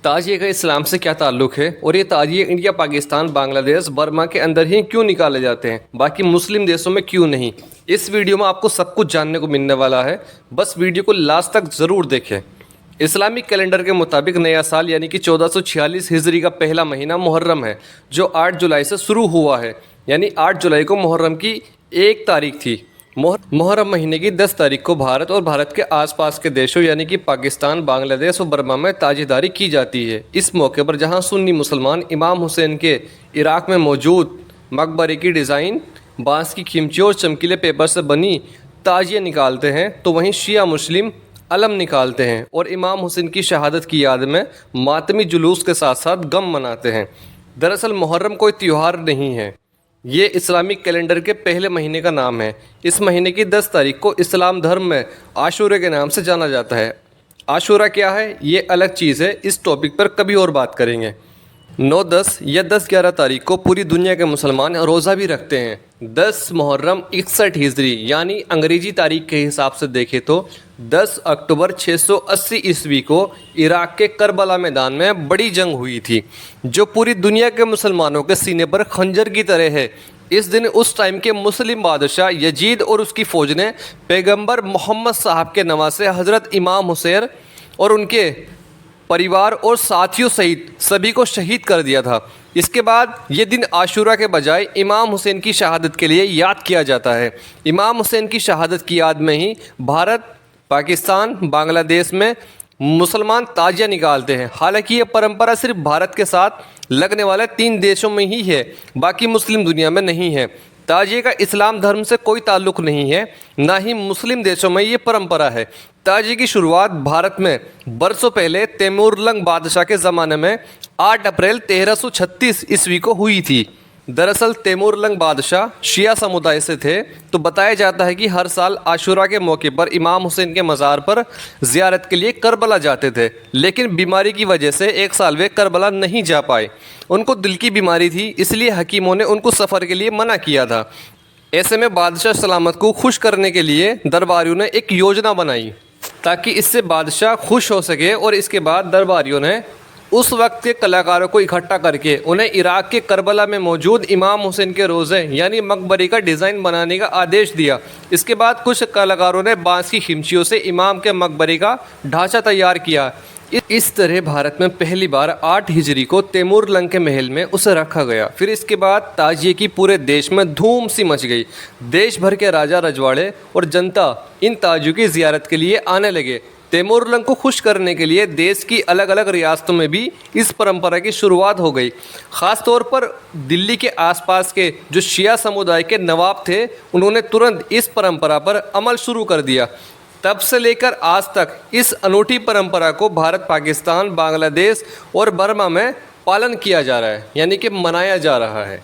ताजिए का इस्लाम से क्या ताल्लुक़ है और ये ताजिए इंडिया, पाकिस्तान, बांग्लादेश, बर्मा के अंदर ही क्यों निकाले जाते हैं, बाकी मुस्लिम देशों में क्यों नहीं। इस वीडियो में आपको सब कुछ जानने को मिलने वाला है, बस वीडियो को लास्ट तक ज़रूर देखें। इस्लामिक कैलेंडर के मुताबिक नया साल यानी कि 1446 हिजरी का पहला महीना मुहर्रम है, जो 8 जुलाई से शुरू हुआ है। यानी 8 जुलाई को मुहर्रम की 1 तारीख थी। मुहर्रम महीने की 10 तारीख को भारत और भारत के आसपास के देशों यानी कि पाकिस्तान, बांग्लादेश और बर्मा में ताजीदारी की जाती है। इस मौके पर जहां सुन्नी मुसलमान इमाम हुसैन के इराक में मौजूद मकबरे की डिज़ाइन बांस की खिमची और चमकीले पेपर से बनी ताजिया निकालते हैं, तो वहीं शिया मुस्लिम अलम निकालते हैं और इमाम हुसैन की शहादत की याद में मातमी जुलूस के साथ साथ गम मनाते हैं। दरअसल मुहर्रम कोई त्यौहार नहीं है, ये इस्लामिक कैलेंडर के पहले महीने का नाम है। इस महीने की 10 तारीख को इस्लाम धर्म में आशूरा के नाम से जाना जाता है। आशूरा क्या है ये अलग चीज़ है, इस टॉपिक पर कभी और बात करेंगे। 9-10 या 10-11 तारीख को पूरी दुनिया के मुसलमान रोज़ा भी रखते हैं। 10 मुहर्रम 61 हिजरी यानी अंग्रेजी तारीख के हिसाब से देखें तो 10 अक्टूबर 680 ईस्वी को इराक के करबला मैदान में बड़ी जंग हुई थी, जो पूरी दुनिया के मुसलमानों के सीने पर खंजर की तरह है। इस दिन उस टाइम के मुस्लिम बादशाह यजीद और उसकी फ़ौज ने पैगंबर मोहम्मद साहब के नवासे हज़रत इमाम हुसैन और उनके परिवार और साथियों सहित सभी को शहीद कर दिया था। इसके बाद ये दिन आशूरा के बजाय इमाम हुसैन की शहादत के लिए याद किया जाता है। इमाम हुसैन की शहादत की याद में ही भारत, पाकिस्तान, बांग्लादेश में मुसलमान ताजिया निकालते हैं। हालांकि ये परंपरा सिर्फ भारत के साथ लगने वाले 3 देशों में ही है, बाकी मुस्लिम दुनिया में नहीं है। ताजिए का इस्लाम धर्म से कोई ताल्लुक़ नहीं है, ना ही मुस्लिम देशों में ये परंपरा है। ताजिए की शुरुआत भारत में बरसों पहले तैमूरलंग बादशाह के ज़माने में 8 अप्रैल 1336 ईस्वी को हुई थी। दरअसल तैमूरलंग बादशाह शिया समुदाय से थे, तो बताया जाता है कि हर साल आशूरा के मौके पर इमाम हुसैन के मज़ार पर ज़ियारत के लिए करबला जाते थे, लेकिन बीमारी की वजह से एक साल वे करबला नहीं जा पाए। उनको दिल की बीमारी थी, इसलिए हकीमों ने उनको सफ़र के लिए मना किया था। ऐसे में बादशाह सलामत को खुश करने के लिए दरबारियों ने एक योजना बनाई ताकि इससे बादशाह खुश हो सके, और इसके बाद दरबारियों ने उस वक्त के कलाकारों को इकट्ठा करके उन्हें इराक के करबला में मौजूद इमाम हुसैन के रोज़े यानी मकबरे का डिज़ाइन बनाने का आदेश दिया। इसके बाद कुछ कलाकारों ने बांस की खिमचियों से इमाम के मकबरे का ढांचा तैयार किया। इस तरह भारत में पहली बार 8 हिजरी को तैमूरलंग के महल में उसे रखा गया। फिर इसके बाद ताजिए की पूरे देश में धूम सी मच गई। देश भर के राजा रजवाड़े और जनता इन ताजियों की ज़ियारत के लिए आने लगे। तैमूरलंग को खुश करने के लिए देश की अलग अलग रियासतों में भी इस परंपरा की शुरुआत हो गई। ख़ास तौर पर दिल्ली के आसपास के जो शिया समुदाय के नवाब थे, उन्होंने तुरंत इस परंपरा पर अमल शुरू कर दिया। तब से लेकर आज तक इस अनूठी परंपरा को भारत, पाकिस्तान, बांग्लादेश और बर्मा में पालन किया जा रहा है, यानी कि मनाया जा रहा है।